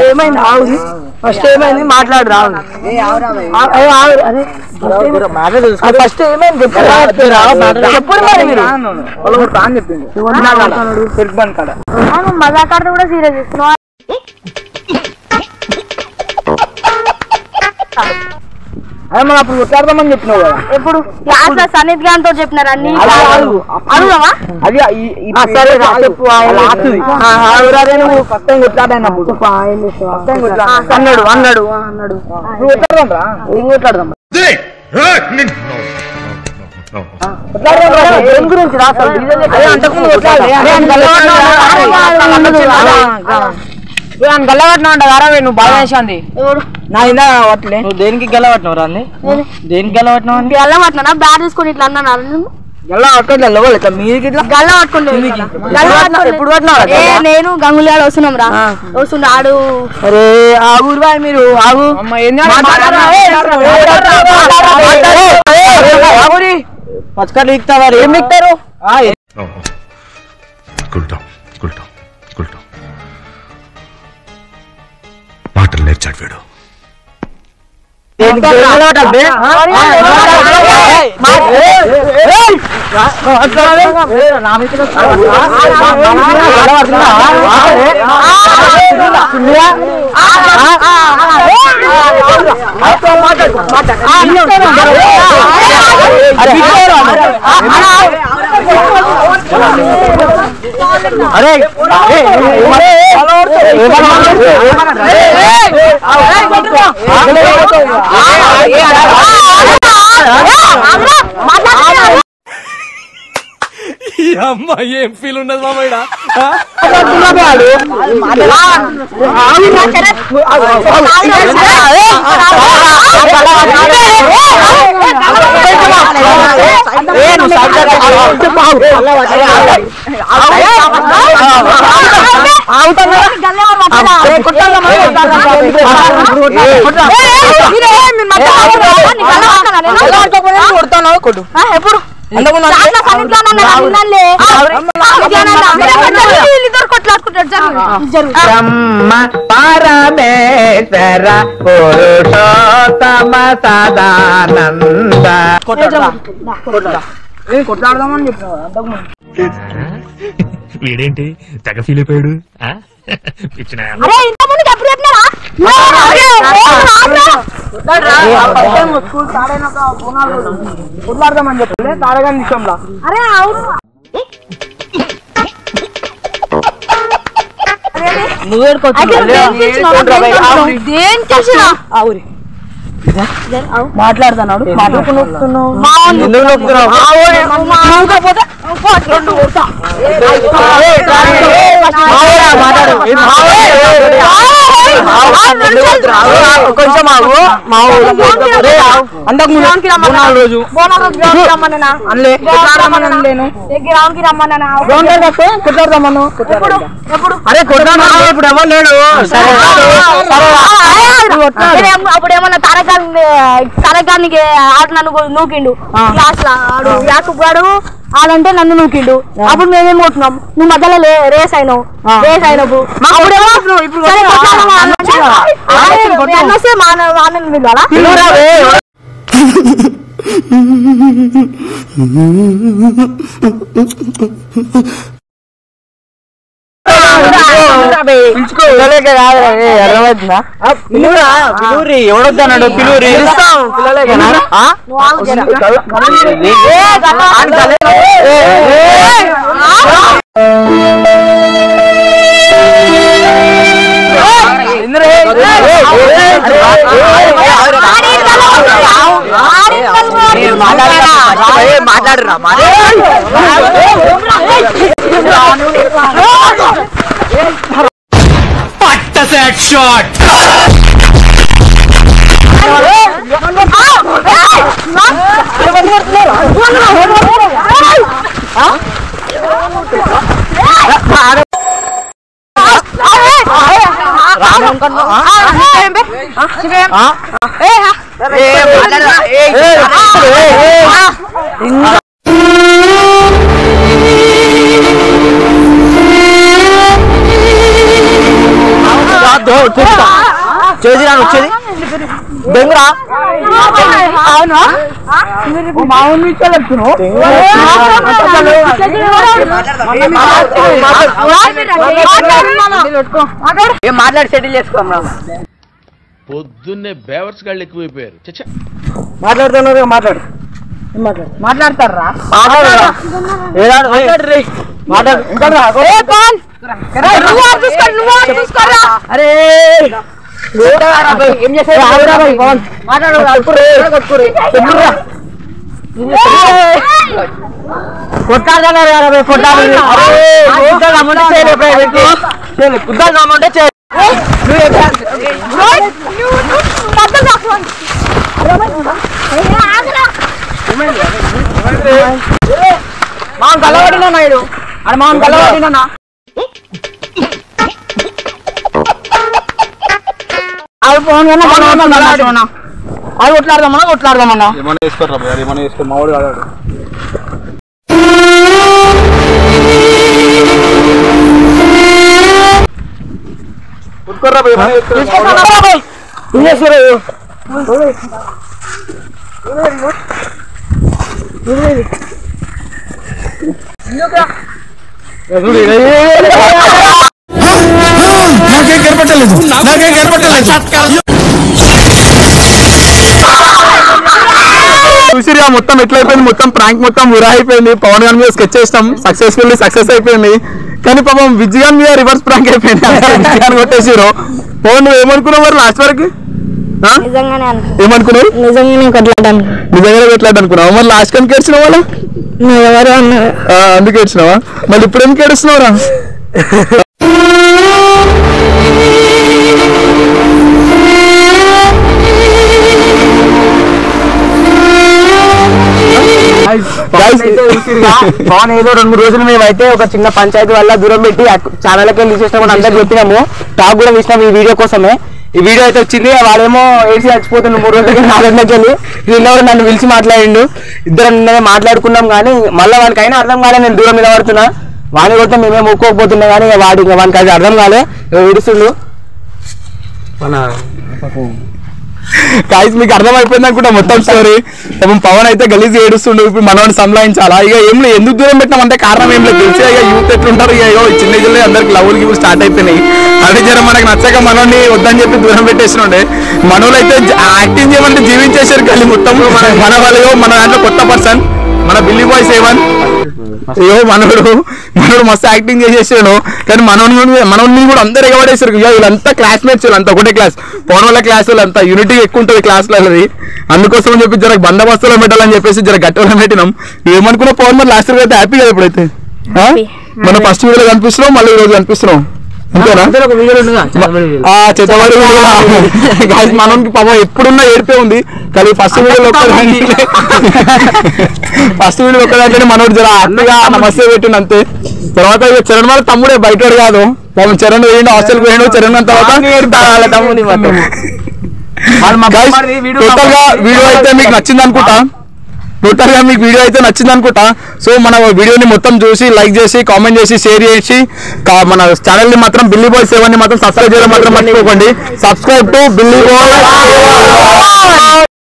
ఏమైంది ఫస్ట్ ఏమైంది మాట్లాడు రావు ఫస్ట్ ఏమైంది చెప్పు అని చెప్పింది మజాకాడ కూడా సీరియస్ ఇస్తున్నావు మనం అప్పుడు కొట్లాడదామని చెప్పినావు కదా ఎప్పుడు క్లాస్ లో సనీత్ గారితో చెప్పినారు అన్ని అడుగుదామా అది నువ్వు ఫస్ట్ టైం కొట్లాడినప్పుడు అన్నాడు అన్నాడు అన్నాడు నువ్వు కొట్లాడదాం రా ఏం కొట్లాడదాం ఏం గురించి రా గల్లబట్టినా అంట గారా నువ్వు బాగా వేసాంది నా ఇందా పట్టలే నువ్వు దేనికి గల్లబట్టినావు రా దేనికి గల్లబట్టినావు అని గల్లబట్టినా బ్యాట్ తీసుకొని ఇట్లా అన్నా గల్ల పట్టుకోవట్లే లోపల ఇట్లా మీదికి ఇట్లా గల్ల పట్టుకోండి ఎప్పుడు పట్టినావు నేను గంగులీ వస్తున్నాం రా వస్తుండే ఆడు అరే ఆ ఊరు బాయ్ మీరు ఆగు పచ్చకట్లు ఇస్తావా ఏం ఇస్తారు మాటలు నేర్చాడు వీడు అరే ఈ అమ్మాయి ఏం ఫీల్ ఉన్నది మామయ్య ఎప్పుడు పరమేశ్వర పురుషోత్తమ సదానంద కొట్లాడదామని చెప్పిన వీడేంటి తెగ ఫీల్ అయిపోయాడు కొట్లాడదామని చెప్పలే తారగాని విషయంలో అరే అవును మాట్లాడుతున్నాడు కొంచెం అంతకు రోజు కొట్లాడదామను అరే కొట్లాడా ఇప్పుడు ఎవరు లేడు అప్పుడు ఏమన్నా తరగానికి ఆట నన్ను నూకిండు క్లాస్ లో ఆడు యాకబ్ గాడు ఆడంటే నన్ను నూకిండు అప్పుడు మేమేం కొట్టున్నాం నువ్వు మధ్యలో రేస్ అయినావు ఎవడొద్దన్నాడు పిలువురి మాట్లాడరా షాట్ చేసి రాను వచ్చేది బెంగురా అవునా మాట్లాడి సెటిల్ చేసుకోమరా పొద్దున్నే బేవర్స్ గాళ్ళు ఎక్కువైపోయారు. మాట్లాడుతున్నారు మాట్లాడు మాట్లాడతారా అరే ఏం చేస్తారు కొట్టాలంటే మాం కలవడినా నాయుడు అది మాం కలవడినా అది ఫోన్ అది కొట్లాడదామన్నా ఏమన్నా వేసుకోరా ఏమన్నా వేసుకో మావాడు కాదాడు నాకేం కనపట్టలేదు చూసిరా మొత్తం ఎట్లయిపోయింది మొత్తం ప్రాంక్ మొత్తం ఉరా అయిపోయింది పవన్ గారి మీద స్కెచ్ చేసినాం సక్సెస్ అయిపోయింది కానీ పాపం విజయ్ గారి మీద రివర్స్ ప్రాంక్ అయిపోయింది విజయ్ కొట్టేసారు పవన్ నువ్వు ఏమనుకున్నావు మరి లాస్ట్ వరకు ఏమనుకున్నావు నిజంగానే కొట్లాడడానికి అనుకున్నావు మరి లాస్ట్ కనుక ఏడ్చినావు వాళ్ళు అందుకు ఏడ్చినావా మళ్ళీ ఇప్పుడు ఎందుకు ఏడుస్తున్నావురా పవన్ ఏదో 2-3 రోజులు మేమైతే ఒక చిన్న పంచాయతీ వల్ల దూరం పెట్టి ఛానల్కి వెళ్ళి చేసినాము అందరు చెప్పినాము టాక్ కూడా వేసినాము ఈ వీడియో కోసమే ఈ వీడియో అయితే వచ్చింది వాడేమో ఏడ్చి చచ్చిపోతుండు 3 రోజులకి 4 గంటలకి వెళ్ళి నిన్న కూడా నన్ను పిలిచి మాట్లాడిండు ఇద్దరు నిన్ననే మాట్లాడుకున్నాం కానీ మళ్ళీ వానికైనా అర్థం కాలే నేను దూరం నిలబడుతున్నా వాడిని కొడితే మేమే మొక్కోకపోతున్నా కానీ వానికి అది అర్థం కాలే ఏడుస్తుండు గాయ్స్ మీకు అర్థమైపోయింది అనుకుంటా మొత్తం స్టోరీ పవన్ అయితే గలీజ్ ఏడుస్తుండు ఇప్పుడు మనవాడిని సంలాయించాలా ఇక ఏం లేదు ఎందుకు దూరం పెట్టినామంటే కారణం ఏం లేదు తెలిసి ఇక యూత్ ఎట్లుంటారు ఇక చిన్న జిల్లా అందరికి లవ్లు గివ్వులు స్టార్ట్ అయిపోయినాయి అదే జరం మనకు నచ్చక మనోని వద్దని చెప్పి దూరం పెట్టేసినండే మనోళ్ళు అయితే యాక్టింగ్ చేయమంటే జీవించేశారు కానీ మొత్తం మన వాళ్ళు మన దాంట్లో కొత్త పర్సన్ మన బిల్లీ బాయ్ 7 అయ్యో మనోడు మస్తు యాక్టింగ్ చేసేసాడు కానీ మనోడిని కూడా అందరు ఎగబడేసారు వీళ్ళంతా క్లాస్మేట్స్ వీళ్ళంతా ఒకటే క్లాస్ పవన్ వాళ్ళ క్లాస్ వాళ్ళంతా యూనిటీ ఎక్కువ ఉంటుంది క్లాస్లో అది అందుకోసం చెప్పి జర బందోబస్తులో పెట్టాలని చెప్పేసి జర గట్టిలో పెట్టినాం ఏమనుకున్నా పవన్ మరి లాస్ట్ అయితే హ్యాపీ కదా ఇప్పుడైతే మనం ఫస్ట్ వీడియో కనిపిస్తున్నాం మళ్ళీ ఈ రోజు కనిపిస్తున్నాం అంతేనా చెత్తవాడి మనకి పాపం ఎప్పుడున్నా ఏడిపే ఉంది కానీ ఫస్ట్ వీడియోలో ఒక్కదాంట్లోనే మనోడు జర హ్యాపీగా నమస్తే పెట్టిండు అంతే తర్వాత ఇక చరణ్ వాళ్ళ తమ్ముడే బయటోడు కాదు పాపం చరణ్ పోయిండు హాస్టల్కి పోయిండు చరణ్ తర్వాత తమ్ముడి వీడియో అయితే మీకు నచ్చింది అనుకుంటా టోటల్గా మీకు వీడియో అయితే నచ్చింది అనుకుంటా సో మన వీడియోని మొత్తం చూసి లైక్ చేసి కామెంట్ చేసి షేర్ చేసి మన ఛానల్ని మాత్రం బిల్లీ బాయ్ 7 ని మాత్రం సబ్స్క్రైబ్ చేయడం మాత్రం మర్చిపోకండి సబ్స్క్రైబ్ టు బిల్లీ బాయ్